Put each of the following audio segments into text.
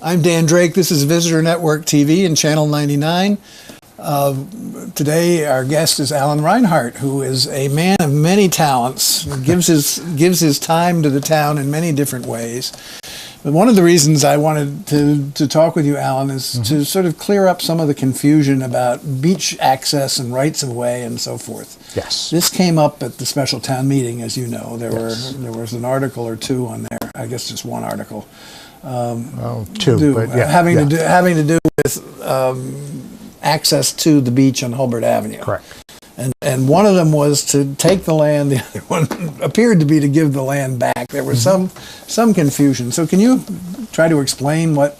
I'm Dan Drake. This is Visitor Network TV and Channel 99. Today our guest is AllenReinhard, who is a man of many talents, gives his time to the town in many different ways. But one of the reasons I wanted to talk with you, Allen, is to sort of clear up some of the confusion about beach access and rights of way and so forth. Yes. This came up at the special town meeting, as you know. There was an article or two on there. I guess just one article. Having to do with access to the beach on Hulbert Avenue. Correct. And one of them was to take the land. The other one appeared to be to give the land back. There was some confusion. So can you try to explain what?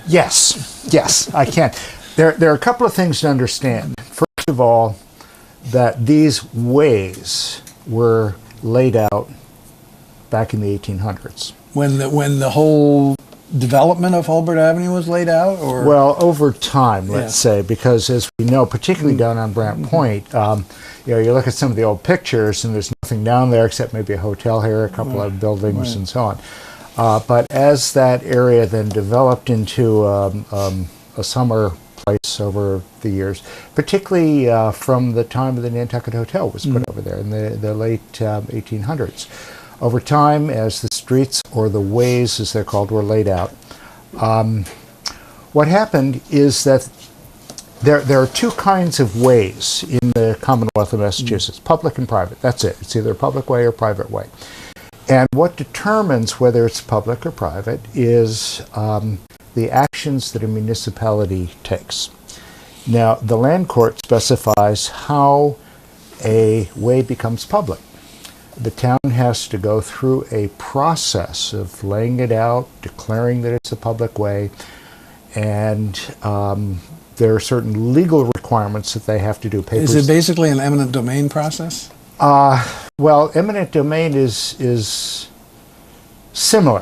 Yes, I can. There are a couple of things to understand. First of all, that these ways were laid out back in the 1800s. When the whole development of Hulbert Avenue was laid out, or well, over time, let's say, because as we know, particularly down on Brant Point, you look at some of the old pictures, and there's nothing down there except maybe a hotel here, a couple of buildings, and so on. But as that area then developed into a summer place over the years, particularly from the time of the Nantucket Hotel was put over there in the late 1800s. Over time, as the streets, or the ways as they're called, were laid out, what happened is that there are two kinds of ways in the Commonwealth of Massachusetts, public and private. That's it. It's either a public way or private way. And what determines whether it's public or private is the actions that a municipality takes. Now, the land court specifies how a way becomes public. The town has to go through a process of laying it out, declaring that it's a public way, and there are certain legal requirements that they have to do. Is it basically an eminent domain process? Well, eminent domain is similar.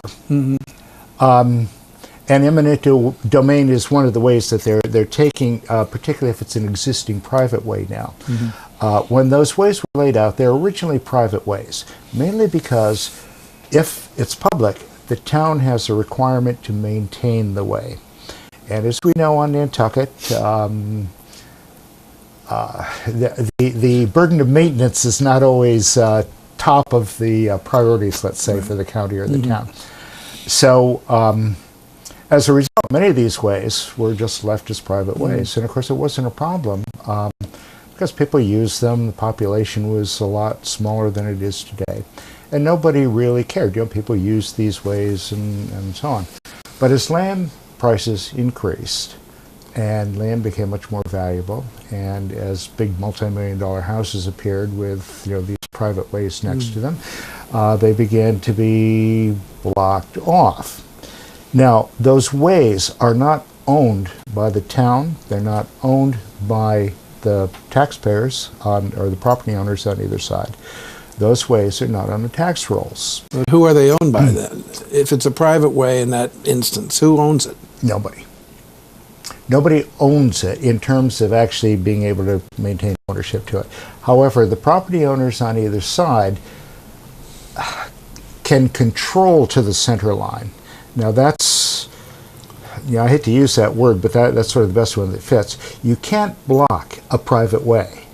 And eminent domain is one of the ways that they're taking, particularly if it's an existing private way now. When those ways were laid out, they're originally private ways, mainly because if it's public, the town has a requirement to maintain the way. And as we know on Nantucket, the burden of maintenance is not always top of the priorities, let's say, for the county or the town. So as a result, many of these ways were just left as private ways. And of course, it wasn't a problem because people used them. The population was a lot smaller than it is today. And nobody really cared. People used these ways and so on. But as land prices increased and land became much more valuable, and as big multi-million-dollar houses appeared with these private ways next to them, they began to be blocked off. Now, those ways are not owned by the town. They're not owned by the taxpayers or the property owners on either side. Those ways are not on the tax rolls. But who are they owned by then? If it's a private way in that instance, who owns it? Nobody. Nobody owns it in terms of actually being able to maintain ownership to it. However, the property owners on either side can control to the center line. Now that's, I hate to use that word, but that's sort of the best one that fits. You can't block a private way.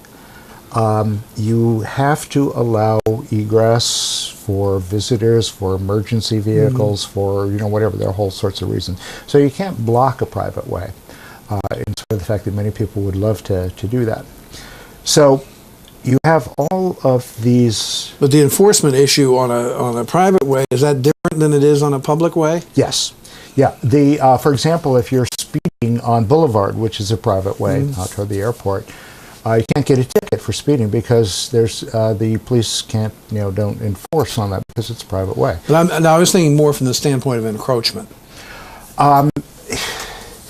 You have to allow egress for visitors, for emergency vehicles, for whatever. There are whole sorts of reasons. So you can't block a private way, in spite of the fact that many people would love to do that. So you have all of these. But the enforcement issue on a private way, is that different than it is on a public way? Yes. Yeah. For example, if you're speeding on Boulevard, which is a private way toward the airport, you can't get a ticket for speeding because there's the police don't enforce on that because it's a private way. But I was thinking more from the standpoint of encroachment.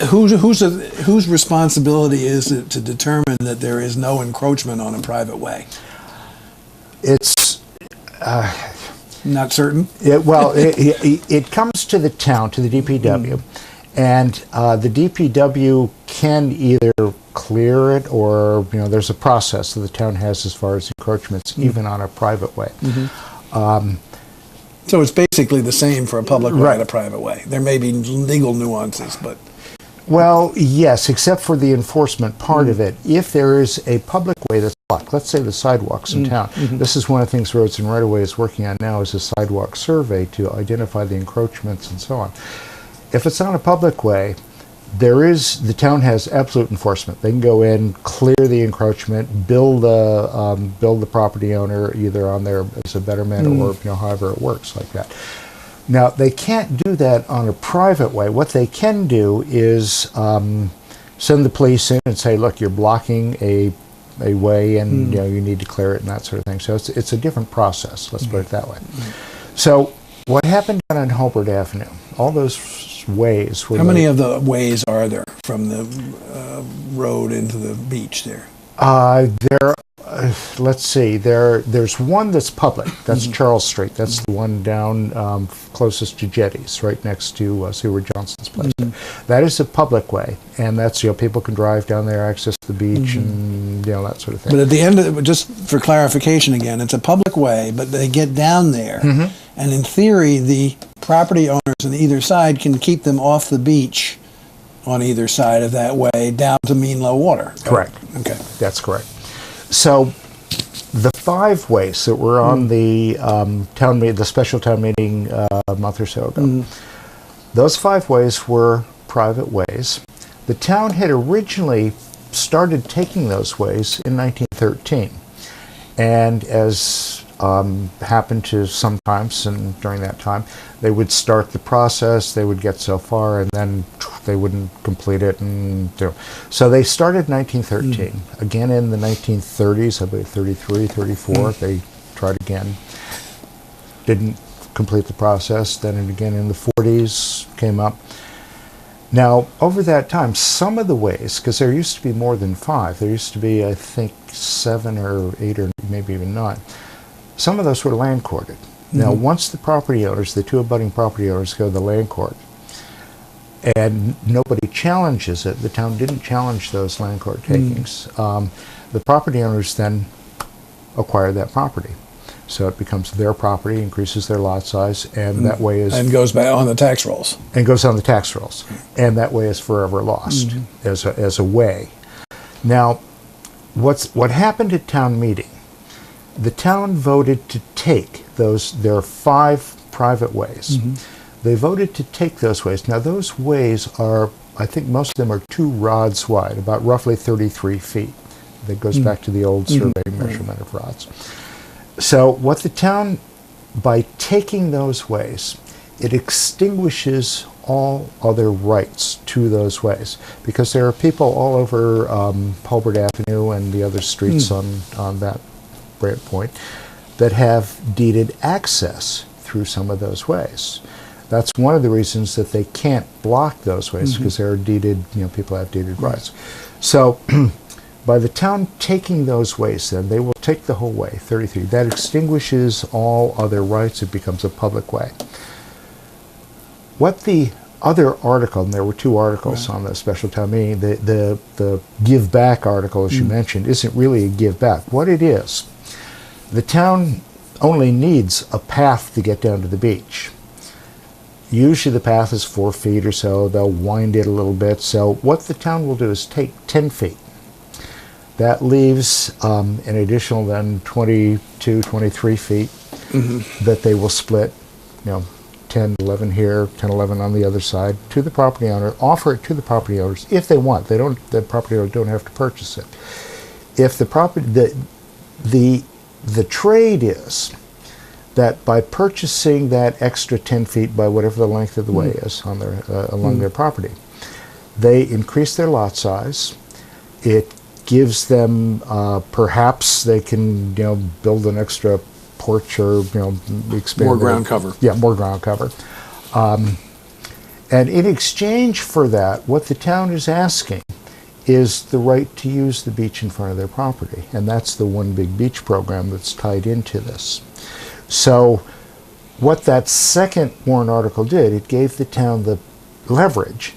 Whose responsibility is it to determine that there is no encroachment on a private way? It's not certain. It comes to the town, to the DPW, and the DPW can either clear it, or there's a process that the town has as far as encroachments, even on a private way. So it's basically the same for a public way Right. and a private way. There may be legal nuances, but Well, yes, except for the enforcement part of it. If there is a public way that's blocked, let's say the sidewalks in town. This is one of the things Roads and Right-of-Way is working on now, is a sidewalk survey to identify the encroachments and so on. If it's on a public way, the town has absolute enforcement. They can go in, clear the encroachment, bill the property owner either on there as a betterment or however it works like that. Now, they can't do that on a private way. What they can do is send the police in and say, look, you're blocking a way and you need to clear it and that sort of thing. So it's a different process, let's put it that way. So what happened down on Hobart Avenue, all those ways were... how many of the ways are there from the road into the beach there? Let's see, there's one that's public. That's Charles Street. That's the one down closest to Jetties, right next to Seward Johnson's place. That is a public way, and that's, people can drive down there, access the beach, and that sort of thing. But at the end of it, just for clarification again, it's a public way, but they get down there, and in theory, the property owners on either side can keep them off the beach on either side of that way down to mean low water. Correct. Okay. That's correct. So the 5 ways that were on the the special town meeting a month or so ago, those 5 ways were private ways. The town had originally started taking those ways in 1913, and as happened to sometimes, and during that time, they would start the process, they would get so far, and then they wouldn't complete it. So they started 1913. Again in the 1930s, I believe 33, 34, they tried again. Didn't complete the process. Then again in the 40s came up. Now, over that time, some of the ways, because there used to be more than 5, there used to be, I think, 7 or 8 or maybe even 9. Some of those were land courted. Now, once the property owners, the 2 abutting property owners, go to the land court, and nobody challenges it, the town didn't challenge those land court takings, the property owners then acquire that property. So it becomes their property, increases their lot size, and that way is... and goes back on the tax rolls. And goes on the tax rolls. And that way is forever lost as a way. Now, what happened at town meeting, the town voted to take there are 5 private ways. They voted to take those ways. Now those ways are, I think most of them are 2 rods wide, about roughly 33 feet. That goes back to the old survey measurement of rods. So what the town, by taking those ways, it extinguishes all other rights to those ways, because there are people all over Hobart Avenue and the other streets on that point that have deeded access through some of those ways. That's one of the reasons that they can't block those ways, because they're deeded, people have deeded rights. So by the town taking those ways, then they will take the whole way, 33. That extinguishes all other rights. It becomes a public way. What the other article, and there were 2 articles on the special town meeting, the give back article, as you mentioned, isn't really a give back. What it is, the town only needs a path to get down to the beach. Usually the path is 4 feet or so. They'll wind it a little bit. So what the town will do is take 10 feet. That leaves an additional then 22, 23 feet that they will split, 10, 11 here, 10, 11 on the other side, to the property owner, offer it to the property owners if they want. The property owners don't have to purchase it. If the property, the trade is that by purchasing that extra 10 feet by whatever the length of the way is on their along their property, they increase their lot size. It gives them perhaps they can build an extra porch or expand More ground cover. Yeah, more ground cover. And in exchange for that, what the town is asking is the right to use the beach in front of their property. And that's the One Big Beach program that's tied into this. So what that second warrant article did, it gave the town the leverage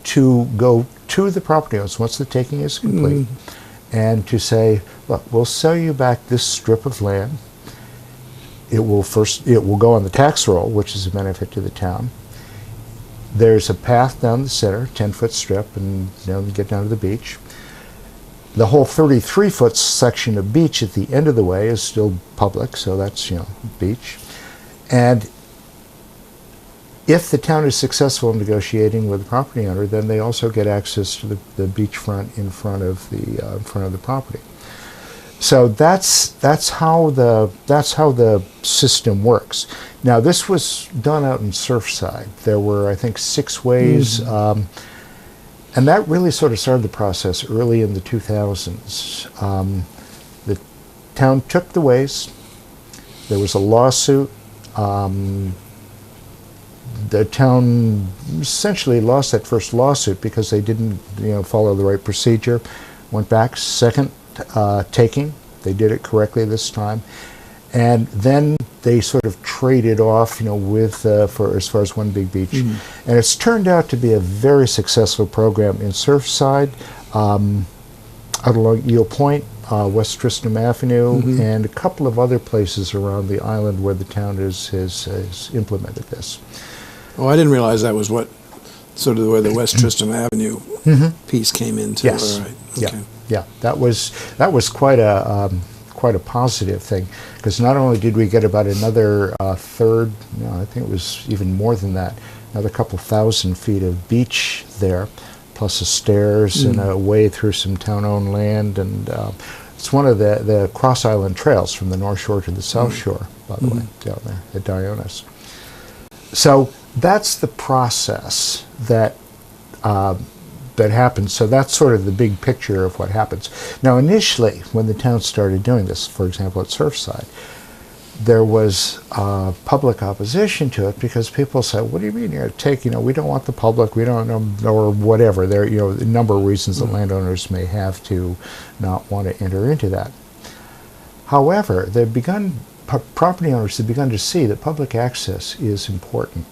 to go to the property owners once the taking is complete and to say, look, we'll sell you back this strip of land. it will go on the tax roll, which is a benefit to the town. There's a path down the center, 10-foot strip, and you get down to the beach. The whole 33-foot section of beach at the end of the way is still public, so that's beach. And if the town is successful in negotiating with the property owner, then they also get access to the beachfront in front of the property. So that's how the system works. Now, this was done out in Surfside. There were, I think, 6 ways, and that really sort of started the process early in the 2000s. The town took the ways. There was a lawsuit. The town essentially lost that first lawsuit because they didn't, follow the right procedure. Went back, second taking. They did it correctly this time, and then they sort of traded off, for as far as One Big Beach, and it's turned out to be a very successful program in Surfside, out along Eel Point, West Tristram Avenue, and a couple of other places around the island where the town has implemented this. Oh, I didn't realize that was where the West Tristram Avenue piece came into. Yes. All right. Okay. Yeah. That was quite a positive thing, because not only did we get about another third, I think it was even more than that, another couple thousand feet of beach there, plus the stairs and a way through some town-owned land, and it's one of the cross-island trails from the North Shore to the South Shore, by the way, down there at Dionis. So that's the process that happens. So that's sort of the big picture of what happens. Now, initially, when the town started doing this, for example, at Surfside, there was public opposition to it because people said, "What do you mean you're taking? We don't want the public. We don't know," or whatever. There, a number of reasons that landowners may have to not want to enter into that. However, property owners have begun to see that public access is important.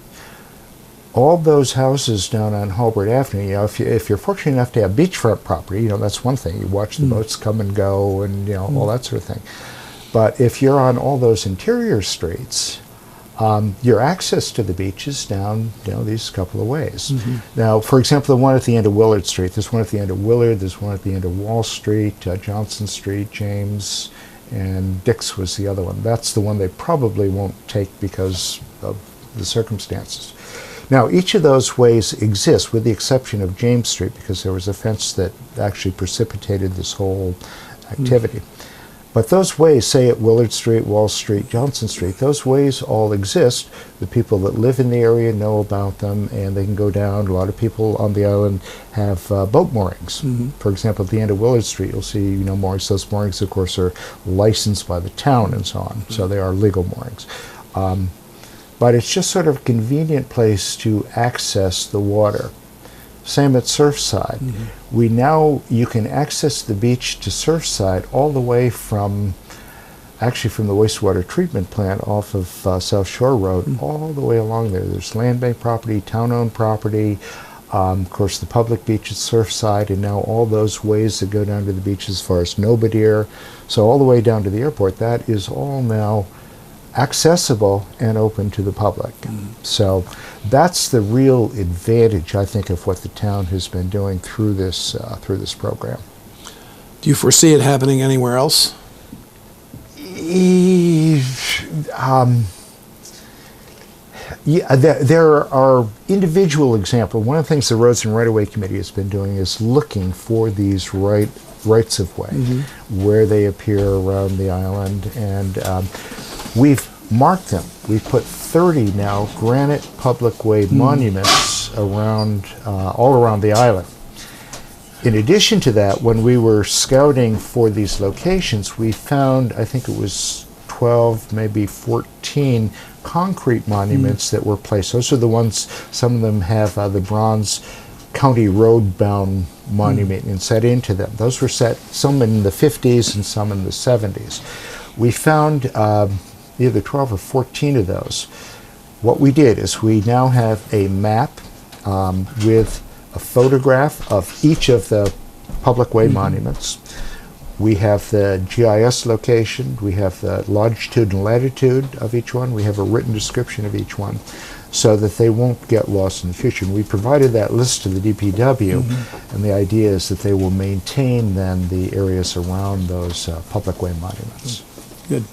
All those houses down on Halbert Avenue, if you're fortunate enough to have beachfront property, that's one thing. You watch the boats come and go, and all that sort of thing. But if you're on all those interior streets, your access to the beach is down, these couple of ways. Now, for example, the one at the end of Willard Street. There's one at the end of Willard. There's one at the end of Wall Street, Johnson Street, James, and Dix was the other one. That's the one they probably won't take because of the circumstances. Now, each of those ways exists, with the exception of James Street, because there was a fence that actually precipitated this whole activity. But those ways, say at Willard Street, Wall Street, Johnson Street, those ways all exist. The people that live in the area know about them, and they can go down. A lot of people on the island have boat moorings. For example, at the end of Willard Street, you'll see moorings. Those moorings, of course, are licensed by the town and so on, so they are legal moorings. But it's just sort of a convenient place to access the water. Same at Surfside. You can access the beach to Surfside all the way from the wastewater treatment plant off of South Shore Road, all the way along there. There's land bank property, town-owned property, of course the public beach at Surfside, and now all those ways that go down to the beach as far as Nobodere. So all the way down to the airport, that is all now accessible and open to the public. So that's the real advantage, I think, of what the town has been doing through this program. Do you foresee it happening anywhere else? There are individual examples. One of the things the Roads and Right-of-Way Committee has been doing is looking for these rights of way where they appear around the island, and we've marked them. We've put 30 now granite public way monuments around, all around the island. In addition to that, when we were scouting for these locations, we found, I think it was 12, maybe 14 concrete monuments that were placed. Those are the ones, some of them have the bronze county road-bound monument and set into them. Those were set, some in the 50s and some in the 70s. We found either 12 or 14 of those. What we did is we now have a map with a photograph of each of the public way monuments. We have the GIS location, we have the longitude and latitude of each one, we have a written description of each one, so that they won't get lost in the future. And we provided that list to the DPW, and the idea is that they will maintain then the areas around those public way monuments. Good.